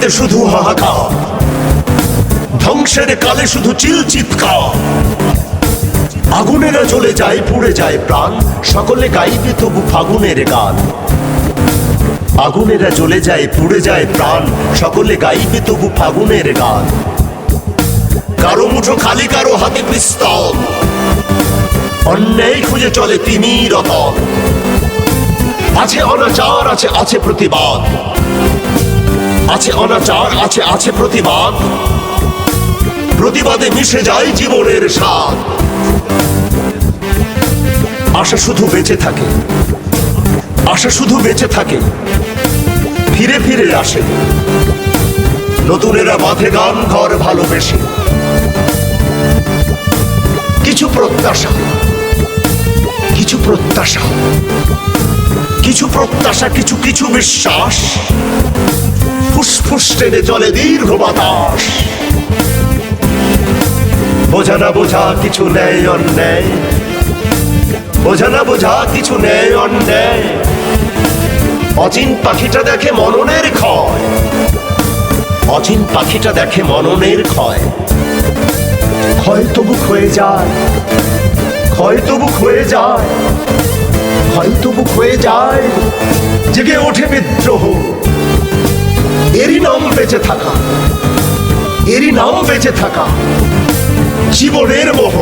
পৃথিবীতে শুধু হাহাকার, ধ্বংসের কালে শুধু চিৎকার। আগুনেরা জ্বলে যায়, পুড়ে যায় প্রাণ, সকলে গাইবে তবু ফাগুনের গান। আগুনেরা জ্বলে যায়, পুড়ে যায় প্রাণ, সকলে গাইবে তবু ফাগুনের গান। কারো মুঠো খালি, কারো হাতে পিস্তল, অন্যায় খুঁজে চলে তিনি রতন। আছে অনাচার, আছে আছে প্রতিবাদ, আছে অনাচার, আছে আছে প্রতিবাদ। প্রতিবাদে মিশে যায় জীবনের স্বাদ। আশা শুধু বেঁচে থাকে, আশা শুধু বেঁচে থাকে, ফিরে ফিরে আসে। নতুনেরা বাঁধে গান ঘর ভালোবেসে। কিছু প্রত্যাশা, কিছু প্রত্যাশা, কিছু প্রত্যাশা, কিছু কিছু বিশ্বাস, ফুসফুস টেনে চলে দীর্ঘ বাতাস। বোঝা না বোঝা কিছু নেই অন্যায়, বোঝা না বোঝা কিছু নেই অন্যায়। অচিন পাখিটা দেখে মননের ক্ষয়, অচিন পাখিটা দেখে মননের ক্ষয়। ক্ষয় তবু ক্ষয়ে যায়, ক্ষয় তবু ক্ষয়ে যায়, ক্ষয় তবু ক্ষয়ে যায়। জেগে ওঠে বিদ্রোহ, এরই নাম বেঁচে থাকা, এরই নাম বেঁচে থাকা। জীবনের মোহ।